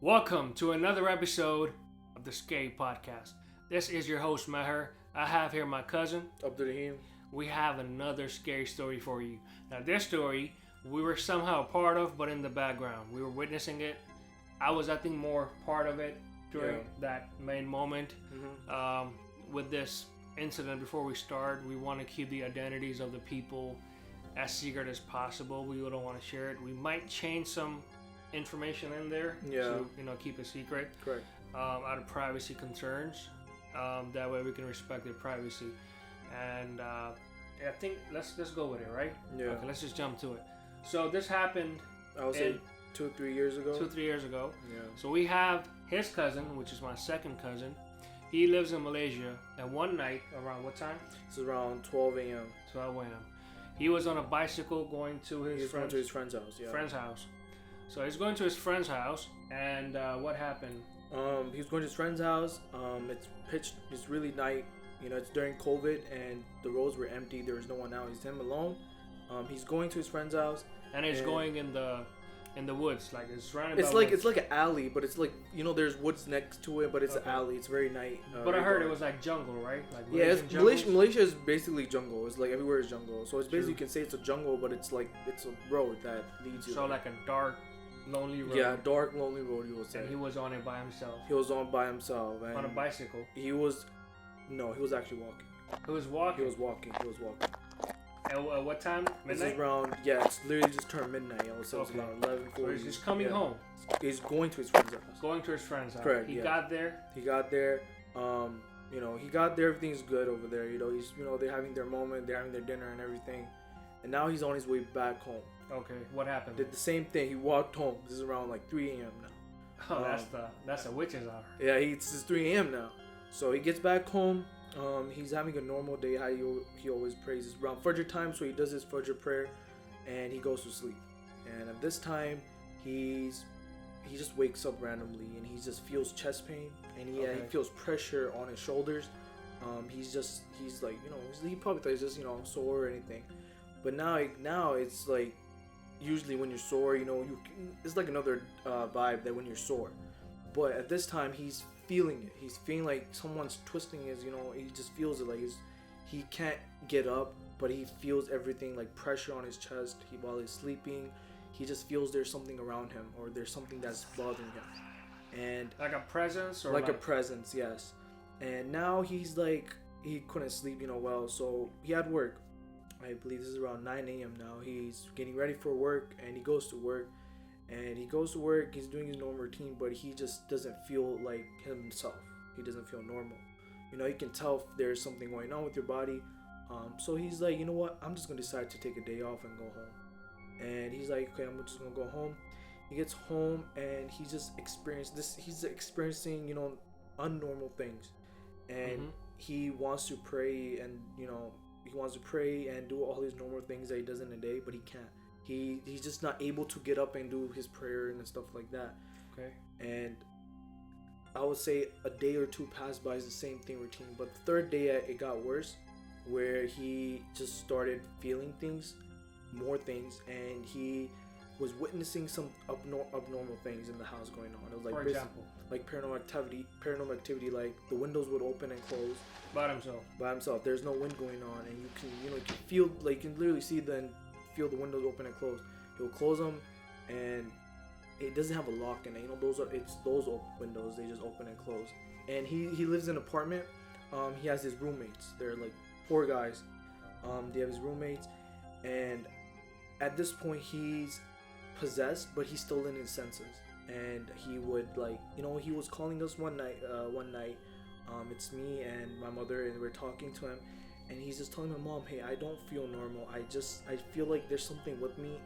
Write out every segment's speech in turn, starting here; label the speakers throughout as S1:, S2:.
S1: Welcome to another episode of the Scary Podcast. This is your host, Meher. I have here my cousin.
S2: Abdurrahim.
S1: We have another scary story for you. Now, this story we were somehow a part of, but in the background. We were witnessing it. I was, I think, more part of it during that main moment. With this incident, before we start, we want to keep the identities of the people as secret as possible. We don't want to share it. We might change some information in there to keep it secret.
S2: Correct.
S1: Out of privacy concerns. That way we can respect their privacy. And I think let's go with it, right?
S2: Yeah.
S1: Okay, let's just jump to it. So this happened.
S2: I would say 2-3 years ago.
S1: 2-3 years ago.
S2: Yeah.
S1: So we have his cousin, which is my second cousin. He lives in Malaysia. And one night, around what time?
S2: This is around 12 a.m.
S1: 12 a.m. He was on a bicycle going to his
S2: going to his friend's house. Yeah.
S1: Friend's house. So he's going to his friend's house, and what happened?
S2: He was going to his friend's house. It's pitched. It's really night. It's during COVID, and the roads were empty. There was no one out. He's him alone. He's going to his friend's house,
S1: and he's going in the woods, like it's surrounded.
S2: It's like an alley, but it's like there's woods next to it, but it's an alley. It's very night.
S1: But I heard it was like jungle, right? Like
S2: Malaysia is basically jungle. It's like everywhere is jungle. So it's basically you can say it's a jungle, but it's like it's a road that leads you.
S1: So like a dark, lonely road.
S2: Yeah, dark, lonely road. You will say.
S1: And he was on it by himself.
S2: He was on by himself. And
S1: on a bicycle.
S2: He was actually walking.
S1: He was walking.
S2: He was walking.
S1: At what time? Midnight?
S2: This is around, it's literally just turned midnight. So it's around 11:40.
S1: So he's just coming home.
S2: He's going to his friend's house.
S1: Going to his friend's house.
S2: Correct.
S1: He got there.
S2: He got there. He got there. Everything's good over there. He's, they're having their moment. They're having their dinner and everything. And now he's on his way back home.
S1: Okay. What happened?
S2: Did the same thing. He walked home. This is around like 3 a.m. now.
S1: Oh, that's a witch's hour.
S2: Yeah, it's 3 a.m. now. So he gets back home. He's having a normal day. How he always prays. It's around Fajr time, so he does his Fajr prayer, and he goes to sleep. And at this time, he just wakes up randomly, and he just feels chest pain, and he feels pressure on his shoulders. He's like he probably thought he's just sore or anything, but now it's like usually when you're sore, it's like another vibe that when you're sore, but at this time he's feeling it. He's feeling like someone's twisting his, he just feels it, like he can't get up, but he feels everything like pressure on his chest. While he's sleeping, he just feels there's something around him, or there's something that's bothering him, and
S1: like a presence, or
S2: like a presence, yes. And now he's like he couldn't sleep, well, so he had work. I believe this is around 9 a.m. now. He's getting ready for work, and he goes to work. And he goes to work, he's doing his normal routine, but he just doesn't feel like himself. He doesn't feel normal. You can tell if there's something going on with your body. So he's like, you know what? I'm just going to decide to take a day off and go home. And he's like, okay, I'm just going to go home. He gets home, and he's just he's experiencing, unnormal things. And he wants to pray, and, he wants to pray and do all these normal things that he does in a day, but he can't. He's just not able to get up and do his prayer and stuff like that.
S1: Okay.
S2: And I would say a day or two passed by is the same thing routine. But the third day it got worse, where he just started feeling more things, and he was witnessing some abnormal things in the house going on. It was like,
S1: for example,
S2: like paranormal activity, like the windows would open and close
S1: by himself. There's no wind going on, and you can feel, like, you can literally feel the windows open and close. He'll close them, and it doesn't have a lock in it. Those windows, they just open and close. And he lives in an apartment. He has his roommates. They're like 4 guys. They have his roommates, and at this point he's possessed, but he's still in his senses. And he would, like, he was calling us one night. It's me and my mother, and we're talking to him. And he's just telling my mom, hey, I don't feel normal. I feel like there's something with me,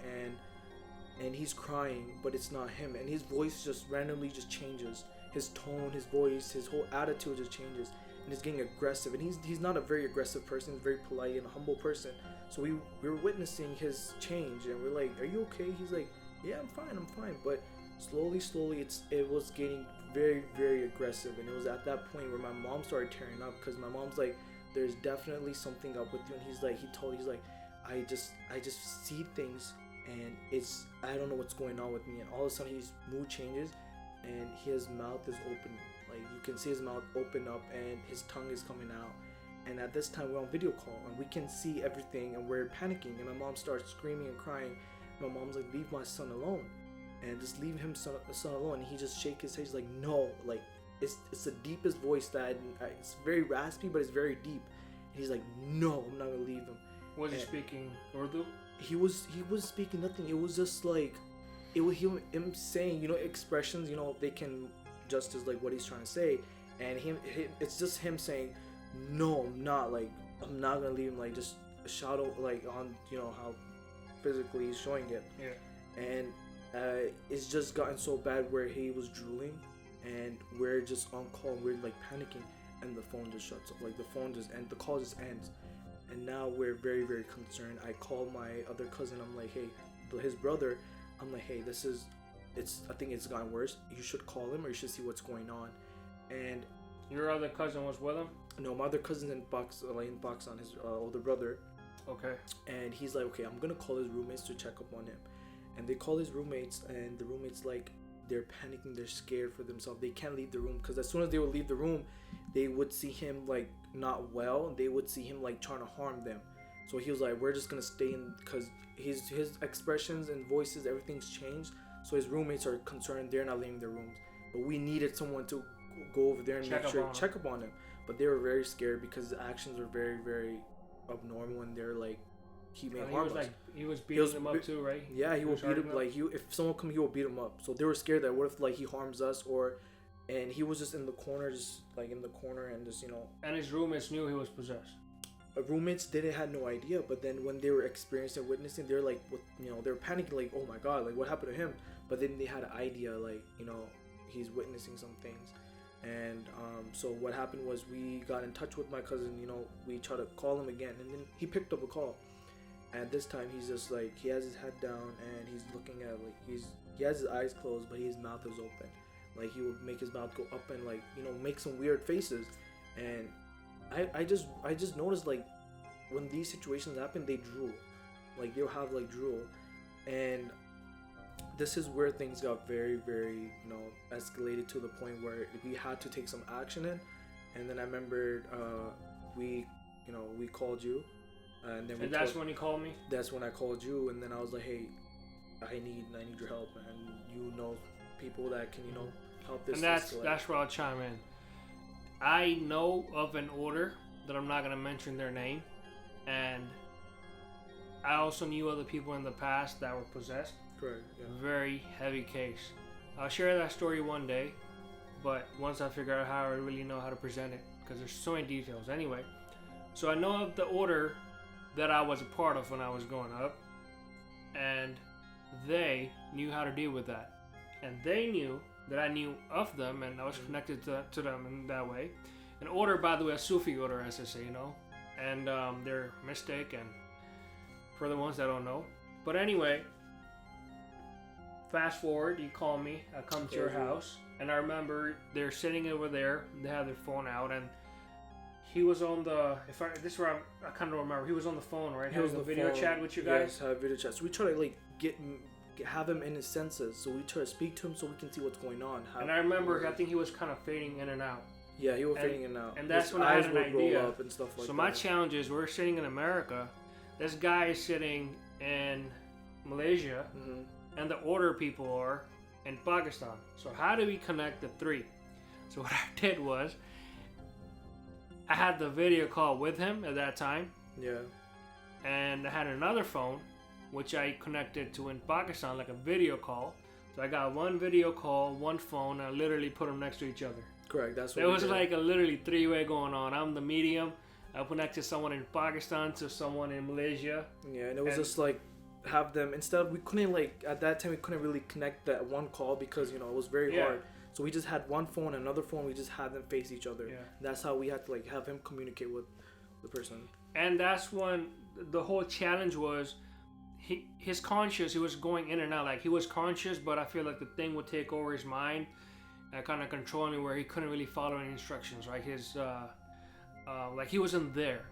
S1: and he's crying, but it's not him. And his voice just randomly just changes. His tone, his voice, his whole attitude just changes. And he's getting aggressive. And he's not a very aggressive person. He's very polite and a humble person. So we were witnessing his change, and we're like, are you okay? He's like, yeah, I'm fine. But slowly, it was getting very, very aggressive. And it was at that point where my mom started tearing up, because my mom's like, there's definitely something up with you. And he's like, I just see things, and I don't know what's going on with me. And all of a sudden his mood changes,
S2: and his mouth is open. Like you can see his mouth open up, and his tongue is coming out. And at this time, we're on video call, and we can see everything, and we're panicking. And my mom starts screaming and crying. My mom's like, "Leave my son alone, and just leave him son alone." And he just shake his head. He's like, "No," like it's the deepest voice that it's very raspy, but it's very deep. And he's like, "No, I'm not gonna leave him."
S3: Was he speaking Urdu?
S2: He was speaking nothing. It was just like it was him saying, expressions, they can just as like what he's trying to say, and it's just him saying, "No, I'm not, like I'm not gonna leave him," like just a shadow, like on how physically he's showing it.
S3: Yeah.
S2: And it's just gotten so bad where he was drooling, and we're just on call, and we're like panicking, and the phone just shuts off, like the phone just and the call just ends. And now we're very, very concerned. I call my other cousin. I'm like, "Hey," his brother. I'm like, "Hey, I think it's gotten worse. You should call him, or you should see what's going on." And
S3: Your other cousin was with him?
S2: no, my other cousin's in Pakistan, his older brother.
S3: Okay.
S2: And he's like, "Okay, I'm gonna call his roommates to check up on him." And they call his roommates, and the roommates like they're panicking. They're scared for themselves. They can't leave the room because as soon as they would leave the room, they would see him like not well. They would see him like trying to harm them. So he was like, "We're just gonna stay in," because his expressions and voices, everything's changed. So his roommates are concerned. They're not leaving their rooms. But we needed someone to go over there and check up on him. But they were very scared because his actions were very, very abnormal, and they're like, he may harm us.
S3: He was beating them up too, right?
S2: Yeah, he would beat him. Like if someone come, he will beat him up. So they were scared that what if like he harms us, and he was just in the corner, and just
S3: And his roommates knew he was possessed.
S2: Roommates didn't had no idea, but then when they were experiencing witnessing, they're like, they were panicking, like, "Oh my god, like what happened to him?" But then they had an idea, like he's witnessing some things. And so what happened was we got in touch with my cousin. We tried to call him again, and then he picked up a call. And this time he's just like, he has his head down, and he's looking at he has his eyes closed, but his mouth is open. Like he would make his mouth go up and like make some weird faces. And I just noticed, like, when these situations happen, they drool. Like they'll have like drool. And this is where things got very, very escalated to the point where we had to take some action in. And then I remembered we called you. And then
S3: that's when you called me?
S2: That's when I called you, and then I was like, "Hey, I need your help, and people that can help this."
S3: And that's where I'll chime in. I know of an order that I'm not gonna mention their name, and I also knew other people in the past that were possessed.
S2: Correct. Yeah.
S3: Very heavy case. I'll share that story one day, but once I figure out how I really know how to present it, because there's so many details. Anyway, so I know of the order that I was a part of when I was growing up, and they knew how to deal with that, and they knew that I knew of them, and I was connected to them in that way. An order, by the way, a Sufi order, as I say, and they're mystic, and for the ones that don't know. But anyway, fast forward, you call me, I come to your house, and I remember they're sitting over there, they have their phone out, and he was on this is where I kind of remember. He was on the phone, right? He was on the video chat with you guys.
S2: Yes, have video chat. So we try to like have him in his senses. So we try to speak to him so we can see what's going on.
S3: And I remember, I think he was kind of fading in and out.
S2: Yeah, he was fading in and out.
S3: And that's when I had an idea. Roll up and stuff like so my challenge is, we're sitting in America. This guy is sitting in Malaysia, and the order people are in Pakistan. So how do we connect the three? So what I did was, I had the video call with him at that time.
S2: Yeah.
S3: And I had another phone, which I connected to in Pakistan, like a video call. So I got one video call, one phone, and I literally put them next to each other.
S2: Correct. That's what
S3: there was like a literally three-way going on. I'm the medium. I connected someone in Pakistan to someone in Malaysia.
S2: Yeah, and it was just like have them we couldn't at that time we couldn't really connect that one call because it was very hard. So we just had one phone, another phone. We just had them face each other.
S3: Yeah.
S2: That's how we had to have him communicate with the person.
S3: And that's when the whole challenge was, his conscious. He was going in and out. Like he was conscious, but I feel like the thing would take over his mind and kind of control me, where he couldn't really follow any instructions. Right? His like he wasn't there.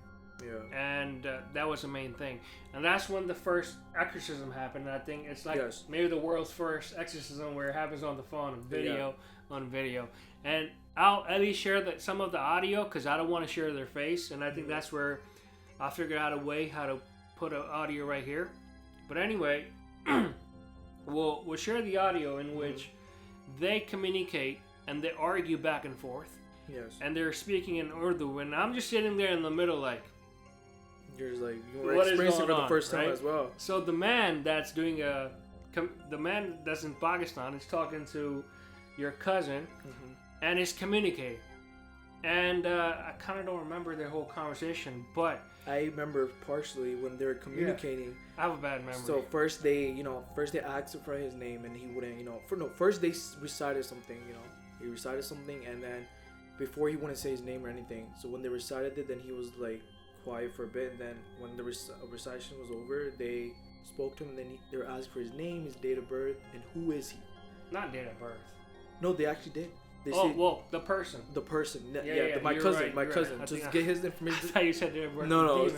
S2: Yeah.
S3: And that was the main thing. And that's when the first exorcism happened. And I think it's like
S2: Yes.
S3: maybe the world's first exorcism where it happens on the phone, on video. And I'll at least share some of the audio because I don't want to share their face. And I think that's where I'll figure out a way how to put an audio right here. But anyway, we'll share the audio in which they communicate and they argue back and forth.
S2: Yes.
S3: And they're speaking in Urdu. And I'm just sitting there in the middle like,
S2: You're just like, you were
S3: what is
S2: experiencing it
S3: going
S2: for the
S3: on,
S2: first time
S3: right?
S2: as well.
S3: So the man that's doing the man that's in Pakistan is talking to your cousin and is communicating. And I kind of don't remember their whole conversation, but
S2: I remember partially when they were communicating.
S3: I have a bad memory.
S2: So first they asked him for his name and he wouldn't, first they recited something, he recited something and then before he wouldn't say his name or anything. So when they recited it, then he was like quiet for a bit, and then when the recitation was over, they spoke to him and then they were asked for his name, his date of birth, and who is he.
S3: Not date of birth.
S2: No, they actually did. They
S3: The person.
S2: the person.
S3: My cousin.
S2: To get his
S3: I
S2: information.
S3: thought you said date of birth.
S2: No,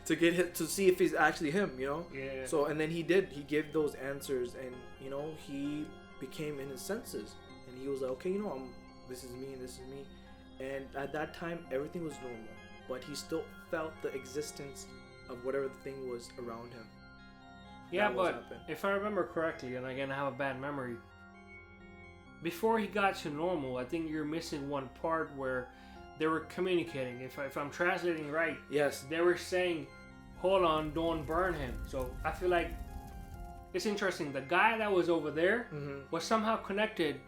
S2: to get him, to see if he's actually him,
S3: Yeah.
S2: So and then he did. He gave those answers, and he became in his senses, and he was like, okay, this is me and this is me, and at that time everything was normal, but he still felt the existence of whatever the thing was around him.
S3: Yeah, but if I remember correctly, and again I have a bad memory, before he got to normal, I think you're missing one part where they were communicating. If I'm translating right,
S2: Yes.
S3: they were saying, hold on, don't burn him. So I feel like it's interesting. The guy that was over there was somehow connected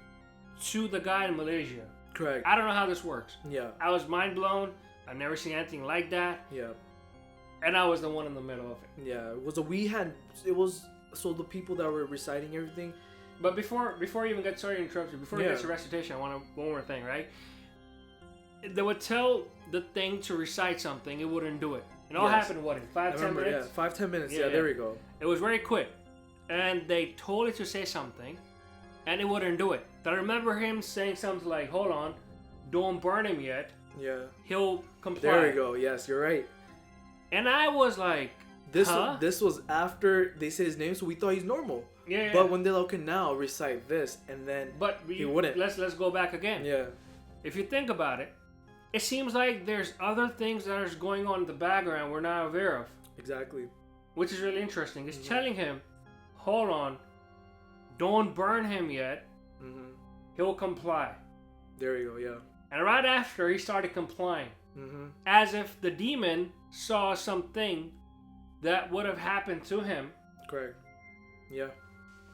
S3: to the guy in Malaysia.
S2: Correct.
S3: I don't know how this works.
S2: Yeah.
S3: I was mind blown. I've never seen anything like that.
S2: Yeah.
S3: And I was the one in the middle of it.
S2: Yeah. So the people that were reciting everything.
S3: But before you even get, sorry to interrupt you, before you
S2: Yeah.
S3: get to recitation, I want one more thing, right? They would tell the thing to recite something, it wouldn't do it. It all
S2: Yes.
S3: happened, what, in 5-10 minutes?
S2: Yeah, 5-10 minutes.
S3: Yeah,
S2: Yeah,
S3: yeah.
S2: there we go.
S3: It was very quick. And they told it to say something, and it wouldn't do it. I remember him saying something like, hold on, don't burn him yet.
S2: Yeah.
S3: He'll comply.
S2: There we go. Yes, you're right.
S3: And I was like,
S2: This was after they said his name, so we thought he's normal.
S3: yeah.
S2: But when they're like, okay, now recite this, and then he wouldn't.
S3: Let's go back again.
S2: Yeah.
S3: If you think about it, it seems like there's other things that are going on in the background we're not aware of,
S2: Exactly.
S3: which is really interesting. It's telling him, hold on, don't burn him yet. He'll comply.
S2: There you go. Yeah.
S3: And right after, he started complying, as if the demon saw something that would have happened to him,
S2: Correct. Yeah.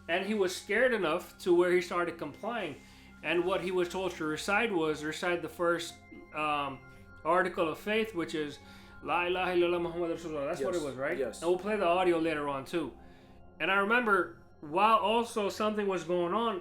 S3: and he was scared enough to where he started complying. And what he was told to recite was recite the first article of faith, which is La ilaha illallah Muhammad Rasulullah. That's what it was, right?
S2: Yes.
S3: And we'll play the audio later on too. And I remember while also something was going on,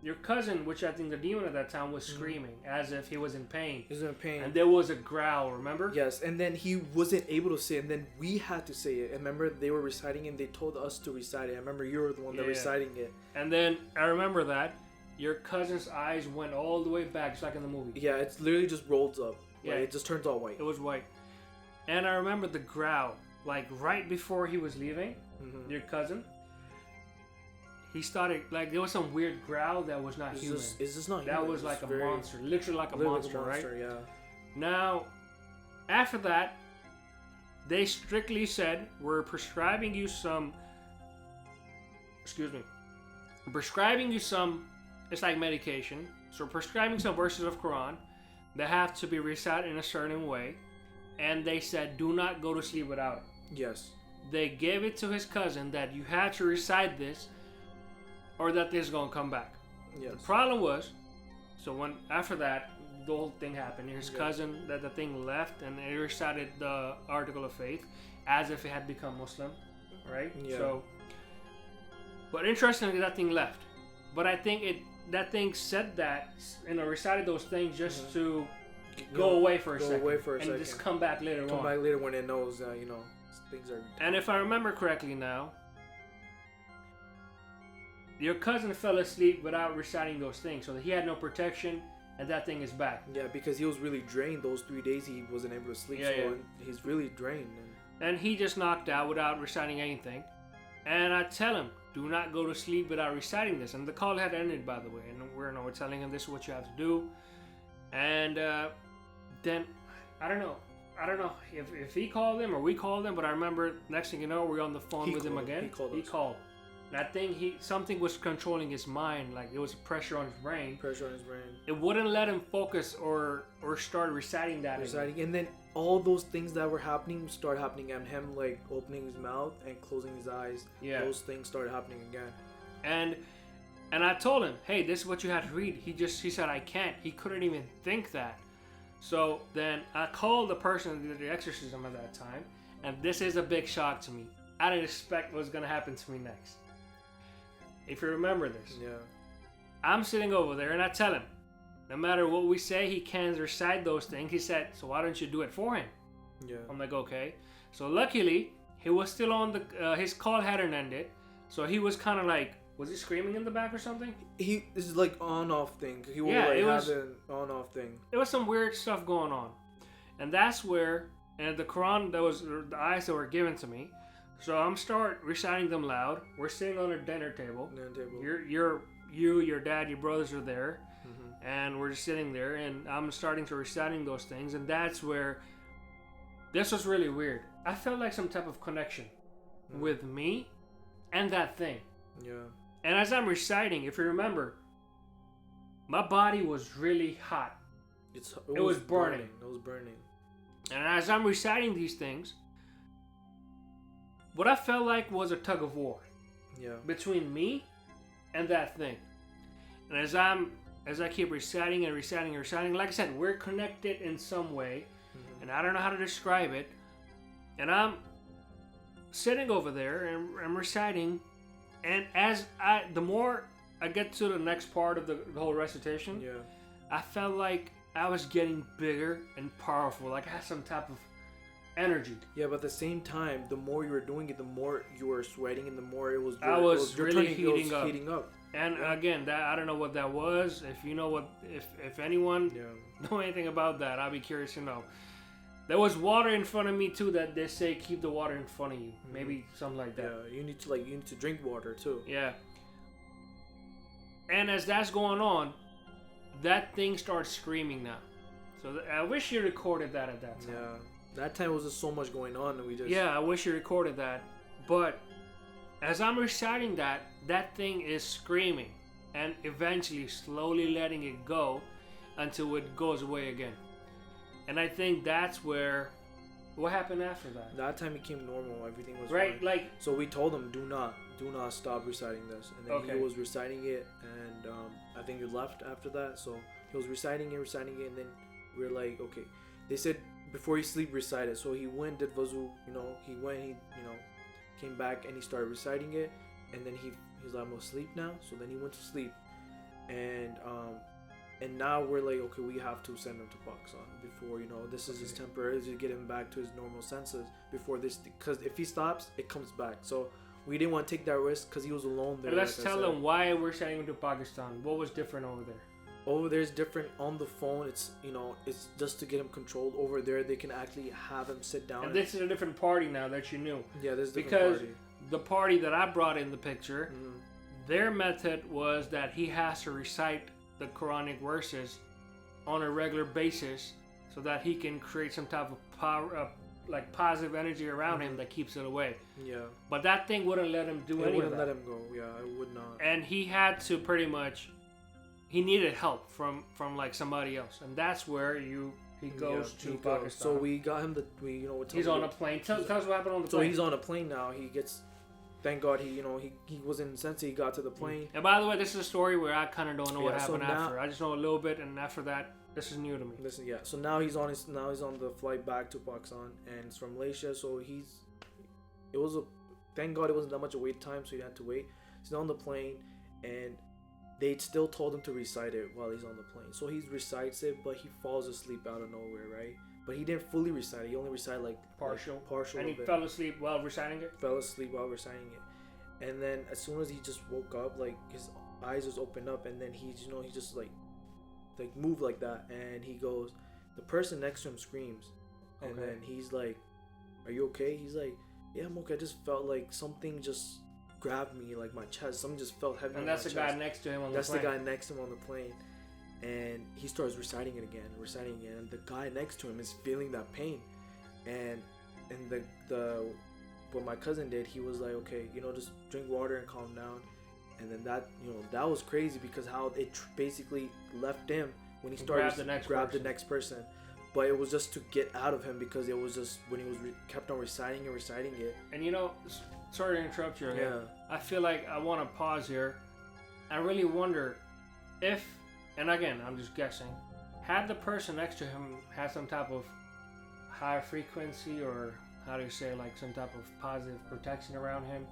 S3: your cousin, which I think the demon at that time, was screaming as if he was in pain.
S2: He was in pain.
S3: And there was a growl, remember?
S2: Yes, and then he wasn't able to say it, and then we had to say it. And remember, they were reciting it, and they told us to recite it. I remember you were the one that
S3: Yeah.
S2: reciting it.
S3: And then I remember that your cousin's eyes went all the way back, just like in the movie.
S2: Yeah, it's literally just rolls up.
S3: Yeah.
S2: Like, it just turns all white.
S3: It was white. And I remember the growl, like right before he was leaving, your cousin. He started, like, there was some weird growl that was not human.
S2: It's just not
S3: That
S2: human.
S3: was like
S2: It's
S3: a monster, literally like a monster, right?
S2: Yeah.
S3: Now, after that, they strictly said, we're prescribing you some, it's like medication. So we're prescribing some verses of Quran that have to be recited in a certain way. And they said, do not go to sleep without it.
S2: Yes.
S3: They gave it to his cousin that you had to recite this or that this is going to come back.
S2: Yes.
S3: The problem was, so when after that, the whole thing happened. His cousin, that the thing left, and he recited the article of faith as if it had become Muslim, right?
S2: Yeah.
S3: So, but interestingly, that thing left. But I think that thing said that, recited those things just to go away for a second. And just come back later on.
S2: Come back later when it knows, things are.
S3: And if I remember correctly now, your cousin fell asleep without reciting those things, so he had no protection. and that thing is back.
S2: Yeah, because he was really drained those 3 days. He wasn't able to sleep.
S3: Yeah, yeah.
S2: He's really drained.
S3: And he just knocked out without reciting anything. And I tell him, do not go to sleep without reciting this. And the call had ended, by the way. And we're telling him this is what you have to do. And then, I don't know if he called him or we called him, but I remember next thing you know, we're on the phone with him again.
S2: He called.
S3: And I think something was controlling his mind, like it was pressure on his brain. It wouldn't let him focus or start reciting that.
S2: And then all those things that were happening started happening, and him like opening his mouth and closing his eyes.
S3: Yeah.
S2: Those things started happening again.
S3: And I told him, hey, this is what you have to read. He said, I can't. He couldn't even think that. So then I called the person that did the exorcism at that time, and this is a big shock to me. I didn't expect what was going to happen to me next. If you remember this.
S2: Yeah.
S3: I'm sitting over there and I tell him, no matter what we say, he can't recite those things. He said, so why don't you do it for him?
S2: Yeah.
S3: I'm like, okay. So luckily, he was still on his call hadn't ended. So he was kind of like, was he screaming in the back or something?
S2: This is like on-off thing. He will have an on-off thing.
S3: There was some weird stuff going on. And that's where, and the Quran, that was the ayahs that were given to me. So I'm start reciting them loud. We're sitting on a dinner table. Your dad, your brothers are there.
S2: Mm-hmm.
S3: And we're just sitting there. And I'm starting to reciting those things. And that's where, this was really weird. I felt like some type of connection with me and that thing.
S2: Yeah.
S3: And as I'm reciting, if you remember, my body was really hot.
S2: It
S3: was burning.
S2: It was burning.
S3: And as I'm reciting these things, what I felt like was a tug of war.
S2: Yeah.
S3: Between me and that thing. And as I keep reciting and reciting and reciting, like I said, we're connected in some way. Mm-hmm. And I don't know how to describe it. And I'm sitting over there and I'm reciting. And the more I get to the next part of the whole recitation,
S2: yeah,
S3: I felt like I was getting bigger and powerful. Like I had some type of energy.
S2: Yeah, but at the same time, the more you were doing it, the more you were sweating, and the more it was.
S3: I was really heating up. And again, that I don't know what that was. If you know if anyone know anything about that, I'd be curious to know. There was water in front of me too. That they say keep the water in front of you. Mm-hmm. Maybe something like that.
S2: Yeah, you need to drink water too.
S3: Yeah. And as that's going on, that thing starts screaming now. So I wish you recorded that at that time.
S2: Yeah. That time was just so much going on, and we just.
S3: Yeah, I wish you recorded that. But as I'm reciting that thing is screaming, and eventually slowly letting it go until it goes away again. And I think that's where. What happened after that?
S2: That time it became normal. Everything was
S3: right.
S2: Fine.
S3: Like.
S2: So we told him, do not stop reciting this, and then he was reciting it, and I think you left after that. So he was reciting it, and then we're like, okay. They said before you sleep, recite it. So he went, did wuzu, he came back and he started reciting it, and then he's like, I'm gonna sleep now. So then he went to sleep, and now we're like, okay, we have to send him to Pakistan before, this is just temporary to get him back to his normal senses before this, because if he stops, it comes back. So we didn't want to take that risk because he was alone there.
S3: And let's tell them why we're sending him to Pakistan. What was different over there?
S2: Over there is different. On the phone, it's it's just to get him controlled. Over there, they can actually have him sit down.
S3: And this is a different party now that you knew.
S2: Yeah, this is a
S3: different
S2: party.
S3: The party that I brought in the picture, their method was that he has to recite the Quranic verses on a regular basis so that he can create some type of power, like positive energy around him that keeps it away.
S2: Yeah.
S3: But that thing wouldn't let him do any of that. It
S2: wouldn't let him go. Yeah, it would not.
S3: And he had to pretty much. He needed help from like somebody else, and that's where he goes to Pakistan.
S2: So we got him
S3: he's on a plane. Tell us what happened on the plane.
S2: So he's on a plane now. He gets. Thank God he was in Sensi. He got to the plane.
S3: And by the way, this is a story where I kind of don't know what happened after. I just know a little bit, and after that, this is new to me.
S2: Listen, yeah. So now he's on the flight back to Pakistan, and it's from Malaysia. So thank God it wasn't that much a wait time, so he had to wait. He's on the plane, and they still told him to recite it while he's on the plane. So he recites it, but he falls asleep out of nowhere, right? But he didn't fully recite it. He only recited like partial.
S3: And he fell asleep while reciting it?
S2: Fell asleep while reciting it. And then as soon as he just woke up, like his eyes just opened up, and then he just like like move like that. And he goes, the person next to him screams, and
S3: Okay.
S2: then he's like, are you okay? He's like, yeah, I'm okay. I just felt like something just grabbed me, like my chest. Something just felt heavy.
S3: And
S2: on
S3: that's
S2: my
S3: the
S2: chest.
S3: guy next to him on
S2: That's
S3: the plane.
S2: the guy next to him on the plane. And he starts reciting it again. And the guy next to him is feeling that pain. And the what my cousin did, he was like, okay, just drink water and calm down. And then that was crazy, because how it basically left him when he started
S3: Grab
S2: the next person. But it was just to get out of him, because it was just when he was kept on reciting it.
S3: And sorry to interrupt you again.
S2: Yeah.
S3: I feel like I want to pause here. I really wonder if, and again, I'm just guessing, had the person next to him had some type of high frequency, or how do you say, like some type of positive protection around him,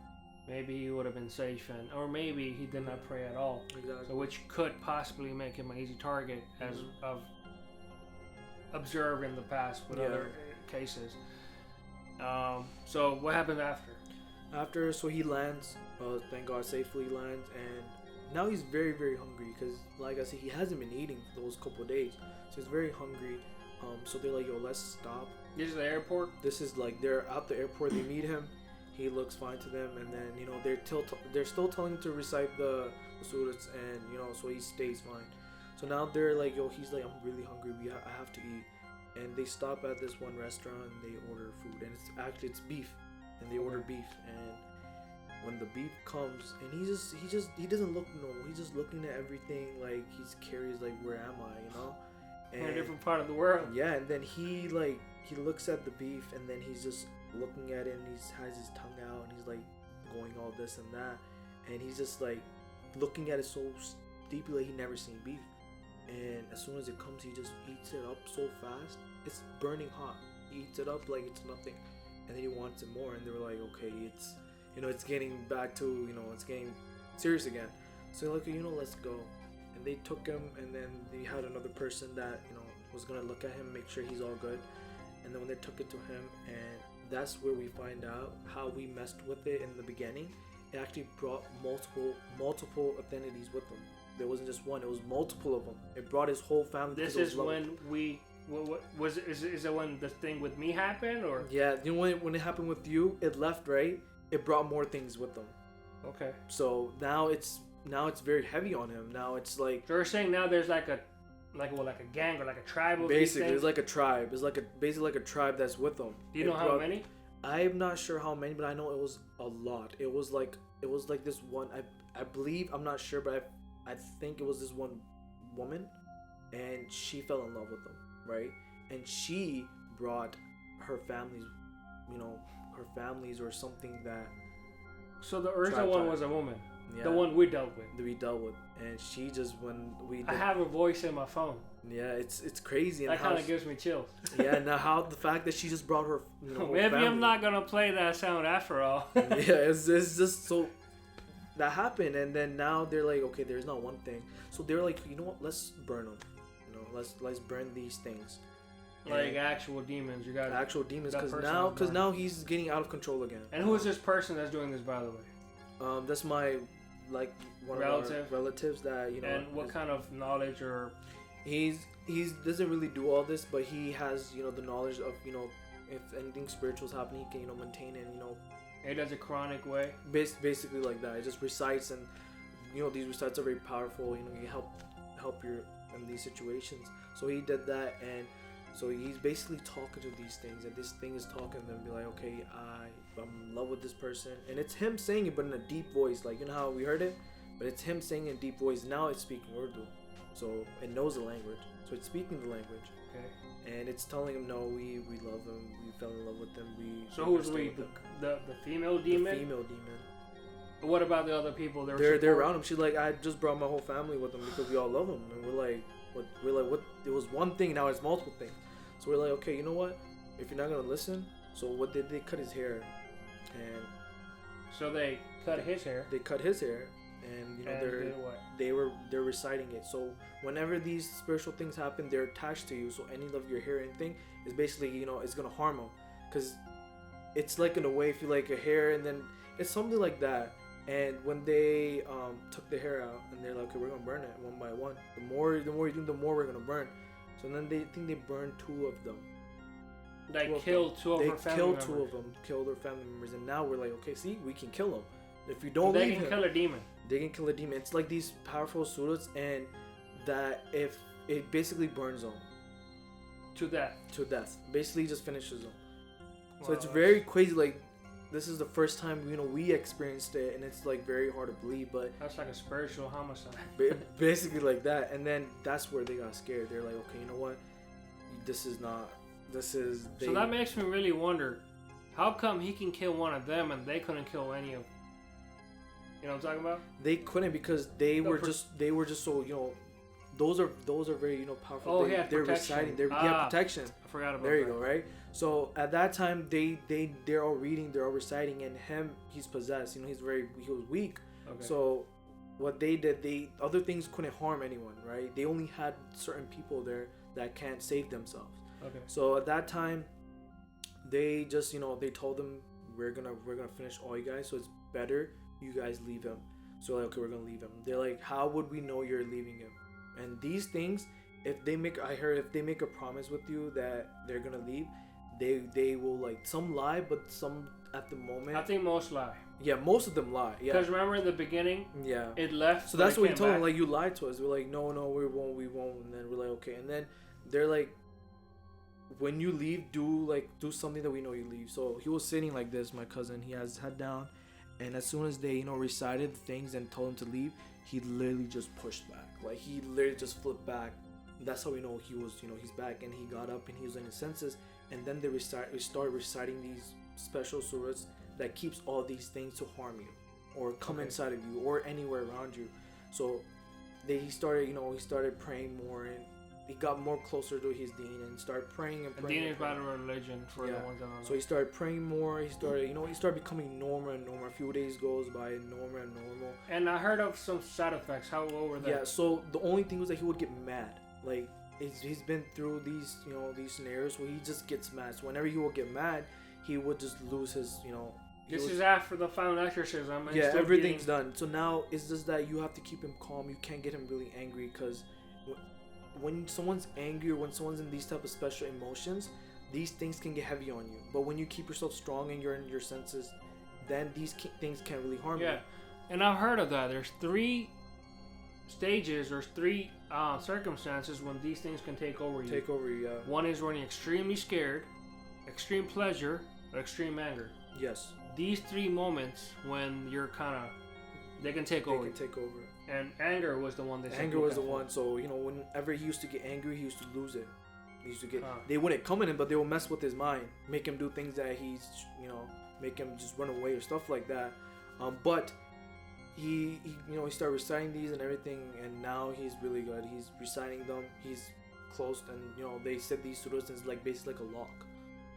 S3: maybe he would have been safe, or maybe he did not pray at all.
S2: Exactly.
S3: So which could possibly make him an easy target, as I've observed in the past with other cases. So what happened after?
S2: So he lands, thank God, safely lands, and now he's very, very hungry, because like I said, he hasn't been eating for those couple of days, so he's very hungry. So they're like, yo, let's stop.
S3: This is the airport.
S2: This is like, they're at the airport, they meet him, he looks fine to them, and then they're still telling him to recite the surahs, and so he stays fine. So now they're like, yo, he's like, I'm really hungry, I have to eat. And they stop at this one restaurant, and they order food, and it's beef, and they order beef. And when the beef comes, and he doesn't look normal, he's just looking at everything like he's curious, like, where am I,
S3: In a different part of the world.
S2: Yeah. And then he looks at the beef, and then he's just looking at it, and he has his tongue out, and he's like going all this and that, and he's just like looking at it so deeply, like he never seen beef. And as soon as it comes, he just eats it up so fast. It's burning hot. He eats it up like it's nothing, and then he wants it more. And they were like, okay, it's getting back to, it's getting serious again. So they're like, let's go. And they took him, and then they had another person that was gonna look at him, make sure he's all good. And then when they took it to him, and that's where we find out how we messed with it in the beginning. It actually brought multiple identities with them. There wasn't just one; it was multiple of them. It brought his whole family.
S3: This is when we. What was it? Is it when the thing with me happened, or?
S2: Yeah, when it happened with you, it left, right? It brought more things with them.
S3: Okay.
S2: So now it's very heavy on him. Now it's like.
S3: So you're saying now there's like a gang or like a tribe of
S2: basically,
S3: these things?
S2: it's like a tribe. It's basically like a tribe that's with them.
S3: Do you know how many?
S2: I'm not sure how many, but I know it was a lot. It was like this one. I believe, I'm not sure, but I think it was this one woman, and she fell in love with them, right? And she brought her families, her families or something that.
S3: So the original one was a woman.
S2: Yeah,
S3: the one we dealt with.
S2: And she just
S3: I have her voice in my phone.
S2: Yeah, it's crazy. And
S3: that kind of gives me chills.
S2: Yeah, now the fact that she just brought her. Whole
S3: Maybe
S2: family.
S3: I'm not gonna play that sound after all.
S2: Yeah, it's just so. That happened, and then now they're like, okay, there's not one thing. So they're like, you know what? Let's burn them. Let's burn these things.
S3: Like actual demons. You got
S2: actual demons, because now he's getting out of control again.
S3: And who is this person that's doing this, by the way?
S2: That's my one of our relatives that
S3: And what kind of knowledge or?
S2: He doesn't really do all this, but he has the knowledge of if anything spiritual is happening, he can maintain it.
S3: He does a chronic way.
S2: Basically like that. It just recites, and these recites are very powerful. You help you in these situations. So he did that, and so he's basically talking to these things, and this thing is talking to them, be like, okay, I'm in love with this person, and it's him saying it, but in a deep voice, like how we heard it, but it's him saying it in deep voice. Now it's speaking Urdu, so it knows the language, so it's speaking the language.
S3: Okay.
S2: And it's telling him, no, we love him, we fell in love with him,
S3: So who's we? The female demon?
S2: The female demon.
S3: But what about the other people?
S2: They're around him. She's like, I just brought my whole family with him because we all love him. And we're like, what? It was one thing, now it's multiple things. So we're like, okay, you know what? If you're not gonna listen, so what did they cut his hair? And
S3: so they cut his hair.
S2: They cut his hair, and they're reciting it. So whenever these spiritual things happen, they're attached to you. So any of your hair, anything is basically it's gonna harm them, because it's like in a way, if you like a hair, and then it's something like that.
S1: And when they took the hair out, and they're like, okay, we're gonna burn it one by one. The more you think, the more we're gonna burn. So then they think they burned 2 of them.
S3: They killed 2 of her family members.
S1: They killed 2 of them, killed their family members, and now we're like, okay, see, we can kill them. If you don't
S3: they
S1: leave
S3: can
S1: him,
S3: kill a demon.
S1: they can kill a demon. It's like these powerful surahs, and that if it basically burns them
S3: To death.
S1: to death, basically just finishes them. So
S3: Wow,
S1: it's very crazy. Like, this is the first time we experienced it, and it's like very hard to believe, but
S3: That's like a spiritual homicide.
S1: basically like that. And then that's where they got scared. They're like, okay, you know what? This is not. This is.
S3: So that makes me really wonder, how come he can kill one of them and they couldn't kill any of? You know what I'm talking about?
S1: They couldn't because they were just so those are very powerful.
S3: Oh,
S1: they're
S3: protection.
S1: reciting. He had protection.
S3: I forgot about
S1: There you
S3: that.
S1: go, right? So at that time, they're all reading, they're all reciting, and he's possessed. He was weak.
S3: Okay.
S1: So what they did, other things couldn't harm anyone, right? They only had certain people there that can't save themselves.
S3: Okay.
S1: So at that time, they just they told them, we're gonna finish all you guys. So it's better you guys leave him. So like, okay, we're gonna leave him. They're like, how would we know you're leaving him? And these things, if they make a promise with you that they're gonna leave, they will, like, some lie, but some at the moment.
S3: I think most lie.
S1: Yeah, most of them lie. Yeah.
S3: Because remember in the beginning,
S1: Yeah.
S3: it left.
S1: So
S3: but
S1: that's
S3: it
S1: what we
S3: came
S1: told them.
S3: back.
S1: Like, you lied to us. We're like, no, we won't. And then we're like, okay. And then they're like, when you leave, do something that we know you leave. So he was sitting like this, my cousin. He has his head down, and as soon as they recited things and told him to leave, he literally just pushed back. Like, he literally just flipped back. That's how we know he was, he's back. And he got up and he was in his senses. And then they started reciting these special surahs that keeps all these things to harm you or come inside of you or anywhere around you. So he started praying more, and he got more closer to his deen and started praying and praying.
S3: Deen is about a religion for the ones that don't know.
S1: So he started praying more. He started becoming normal and normal. A few days goes by, normal and normal.
S3: And I heard of some side effects. What were they?
S1: Yeah. So the only thing was that he would get mad. Like, he's been through these these scenarios where he just gets mad. So whenever he would get mad, he would just lose his
S3: This is after the final exorcism. And
S1: yeah,
S3: still
S1: everything's done. So now it's just that you have to keep him calm. You can't get him really angry, because when someone's angry or when someone's in these type of special emotions, these things can get heavy on you. But when you keep yourself strong and you're in your senses, then these things can't really harm you.
S3: Yeah, and I've heard of that. There's 3 stages or 3 circumstances when these things can take over you.
S1: Take over you, yeah.
S3: One is when you're extremely scared, extreme pleasure, or extreme anger.
S1: Yes.
S3: These 3 moments when you're they can take over.
S1: They can take over.
S3: And anger was the one that
S1: Anger was the one. So whenever he used to get angry, he used to lose it. He used to get. They wouldn't come at him, but they would mess with his mind, make him do things that he's, make him just run away or stuff like that. But he started reciting these and everything, and now he's really good. He's reciting them. He's close, and they said these surahs is like basically like a lock,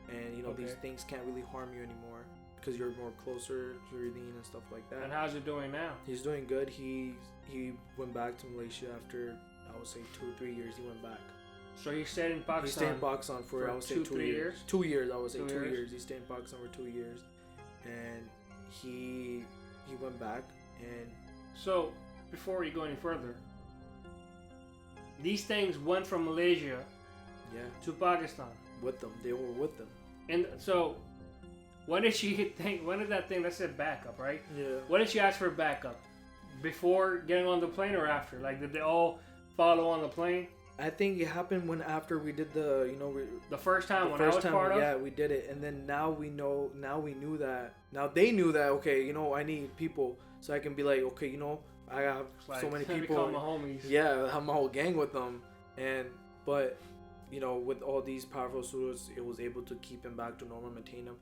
S1: and these things can't really harm you anymore because you're more closer to your deen and stuff like that.
S3: And how's it doing now?
S1: He's doing good. He went back to Malaysia after, I would say, 2 or 3 years. He went back.
S3: So he stayed in Pakistan.
S1: He stayed in Pakistan for I would say 2 years. 2 years, I would say 2 years. He stayed in Pakistan for 2 years, and he went back. And
S3: so before we go any further, these things went from Malaysia, to Pakistan
S1: with them. They were with them.
S3: And so, when did that thing that said backup, right?
S1: Yeah.
S3: When did she ask for backup? Before getting on the plane or after? Like, did they all follow on the plane?
S1: I think it happened after we did the
S3: the first time
S1: the
S3: when
S1: first
S3: I was
S1: time,
S3: part of.
S1: Yeah, we did it, and then now we knew that. Now they knew that. Okay, I need people, so I can be like, okay, I have so many people.
S3: Become my homies.
S1: Yeah, I have my whole gang with them, but with all these powerful surahs, it was able to keep him back to normal, maintain him.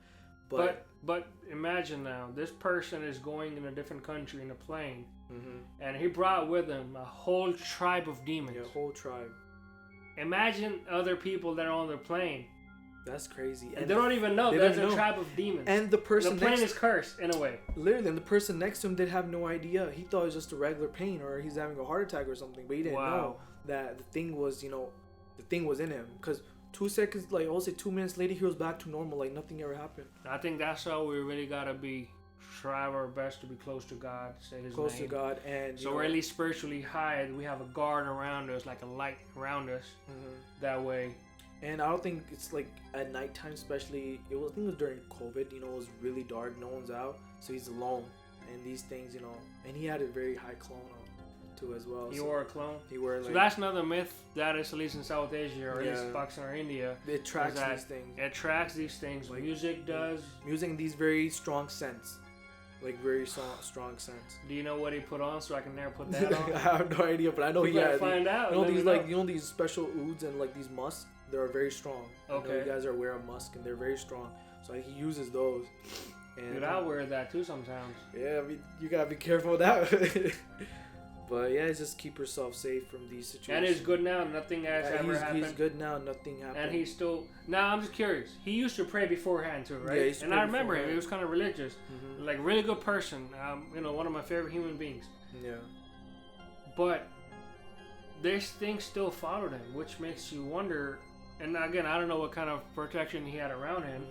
S3: But imagine now, this person is going in a different country in a plane,
S1: mm-hmm.
S3: and he brought with him a whole tribe of demons.
S1: Yeah, a whole tribe.
S3: Imagine other people that are on the plane.
S1: That's crazy.
S3: And they don't even know there's a tribe of demons.
S1: And the
S3: plane is cursed in a way.
S1: Literally, and the person next to him did have no idea. He thought it was just a regular plane or he's having a heart attack or something, but he didn't know that the thing was, the thing was in him. Because 2 seconds, like I'll say 2 minutes later, he was back to normal, like nothing ever happened.
S3: I think that's how we really gotta be strive our best to be close to God, say His
S2: close
S3: name.
S2: to God, and
S3: So we're at least spiritually high. We have a guard around us, like a light around us. That way.
S2: And I don't think it's like at nighttime, especially. I think it was during COVID. You know, it was really dark. No one's out, so he's alone. And these things, you know, and he had a very high clone on too as well.
S3: You wore a clone.
S2: He wore like.
S3: So that's another myth that is at least in South Asia or at least
S2: Yeah.
S3: Pakistan or India.
S2: It tracks
S3: that
S2: these things.
S3: It tracks these things.
S2: Like,
S3: Music does.
S2: Using these very strong scents, like very strong scents.
S3: Do you know what he put on so I can never put that on?
S2: I have no idea, but I know
S3: We
S2: he
S3: gotta
S2: had.
S3: find out.
S2: You know
S3: Let me
S2: these
S3: know.
S2: like these special ouds and like these musks. They're very strong. I know
S3: Okay.
S2: you guys are aware of musk, and they're very strong. So he uses those. And
S3: Dude, I wear that too sometimes.
S2: yeah, I mean, you gotta be careful with that. But yeah, just keep yourself safe from these situations.
S3: And he's good now. Nothing has
S2: Yeah,
S3: ever happened.
S2: he's good now. Nothing happened.
S3: And he's still. Now I'm just curious. He used to pray beforehand too, right?
S2: Yeah, he used to
S3: and
S2: pray
S3: I remember him.
S2: beforehand.
S3: He was kind of religious,
S2: Mhm.
S3: like really good person. You know, one of my favorite human beings.
S2: Yeah.
S3: But this thing still followed him, which makes you wonder. And again, I don't know what kind of protection he had around him,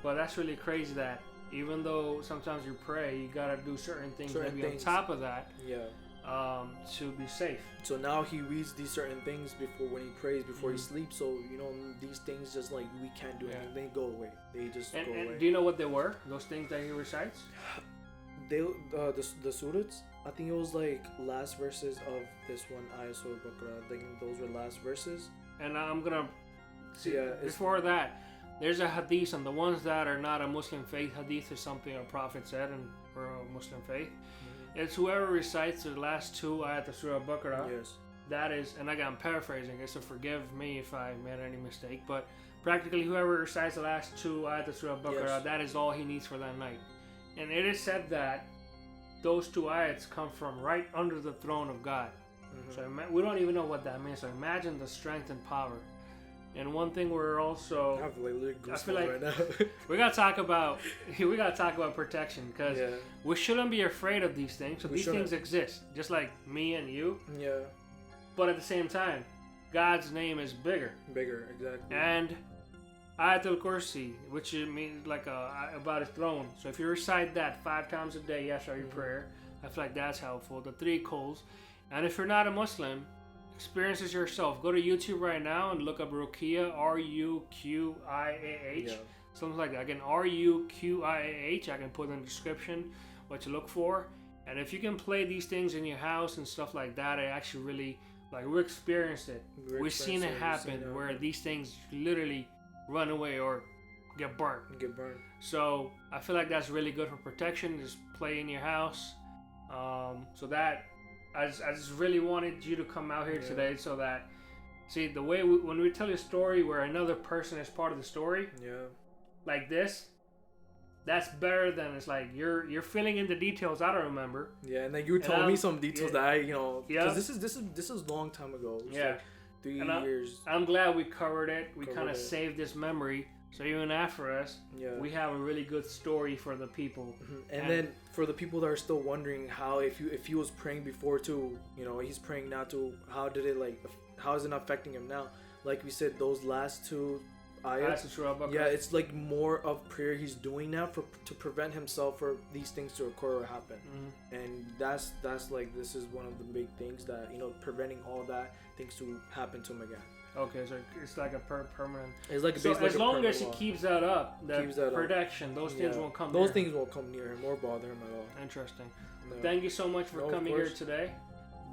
S3: but that's really crazy that even though sometimes you pray, you gotta do certain things
S2: Certain
S3: maybe
S2: things.
S3: on top of that
S2: Yeah.
S3: to be safe.
S2: So now he reads these certain things before when he prays, before he
S3: Mhm.
S2: sleeps. So you know these things just like we can't do
S3: Yeah.
S2: anything. They go away. They just go away.
S3: And do you know what they were? Those things that he recites?
S2: They the surahs. I think it was like last verses of this one Ayah Surah Baqarah. I think those were last verses.
S3: And I'm gonna see.
S2: Yeah, it's-
S3: Before that, there's a hadith, and the ones that are not a Muslim faith, hadith is something a prophet said, and for a Muslim faith, it's whoever recites the last two ayat of Surah Baqarah.
S2: Yes.
S3: That is, and again, I'm paraphrasing it, so forgive me if I made any mistake, but practically whoever recites the last two ayat of Surah Baqarah,
S2: Yes.
S3: that is all he needs for that night. And it is said that those two ayats come from right under the throne of God. So we don't even know what that means. So imagine the strength and power. And one thing we're
S2: I
S3: also
S2: have like little
S3: I feel
S2: goosebumps
S3: like-
S2: right now.
S3: we gotta talk about protection because
S2: Yeah.
S3: we shouldn't be afraid of these things. So
S2: We
S3: these
S2: shouldn't.
S3: things exist, just like me and you.
S2: Yeah.
S3: But at the same time, God's name is bigger.
S2: Bigger. Exactly.
S3: And Ayatul Kursi, which means like about his throne. So if you recite that 5 times a day after your prayer, I feel like that's helpful. The 3 Quls. And if you're not a Muslim, experience this yourself. Go to YouTube right now and look up Ruqiyah, Ruqiah,
S2: Yeah.
S3: something like that. Again, Ruqiah. I can put in the description what to look for. And if you can play these things in your house and stuff like that, it actually really, like, we experienced it. We've seen it happen where these things literally run away or get burnt.
S2: Get burned.
S3: So I feel like that's really good for protection. Just play in your house. So that I just really wanted you to come out here
S2: Yeah.
S3: today so that the way when we tell a story where another person is part of the story
S2: Yeah.
S3: like this, that's better than it's like you're filling in the details I don't remember.
S2: Yeah, and then you were
S3: And
S2: telling me
S3: I'm-
S2: some details
S3: yeah.
S2: that I, because
S3: Yeah.
S2: this is a long time ago. It was
S3: Yeah.
S2: like 3
S3: And
S2: years.
S3: I'm glad we covered it. We
S2: Covered
S3: kind of
S2: it.
S3: saved this memory. So even after us,
S2: Yeah.
S3: we have a really good story for the people.
S2: And then for the people that are still wondering how if he was praying before too, he's praying now too. How did it how is it not affecting him now? Like we said, those last 2
S3: That's
S2: ayats.
S3: the Surah Baqarah.
S2: Yeah, it's like more of prayer he's doing now to prevent himself for these things to occur or happen.
S3: Mhm.
S2: And that's like this is one of the big things that preventing all that things to happen to him again.
S3: Okay, so it's like a permanent.
S2: It's like
S3: So
S2: basically
S3: as
S2: like a
S3: long
S2: permanent
S3: as he
S2: law.
S3: keeps that up, that
S2: Keeps that up.
S3: protection, those things
S2: Yeah.
S3: won't come.
S2: Those
S3: near
S2: things won't come near him or bother him at all.
S3: him. Interesting.
S2: No.
S3: Thank you so much for
S2: No, of
S3: coming here
S2: course.
S3: today.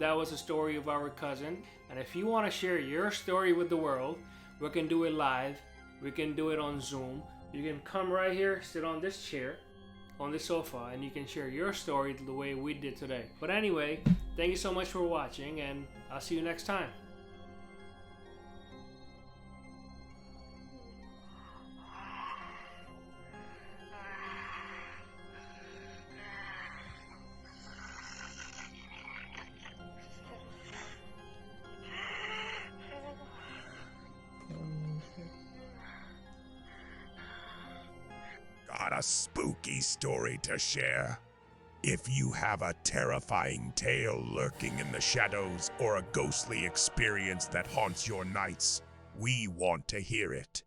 S3: That was a story of our cousin. And if you want to share your story with the world, we can do it live. We can do it on Zoom. You can come right here, sit on this chair, on this sofa, and you can share your story the way we did today. But anyway, thank you so much for watching, and I'll see you next time.
S4: Got a spooky story to share? If you have a terrifying tale lurking in the shadows or a ghostly experience that haunts your nights, we want to hear it.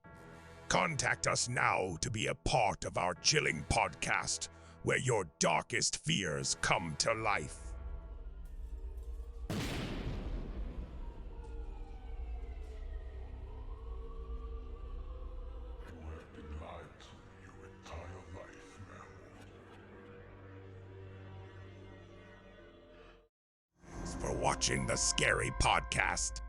S4: Contact us now to be a part of our chilling podcast where your darkest fears come to life. For watching the Scary Podcast.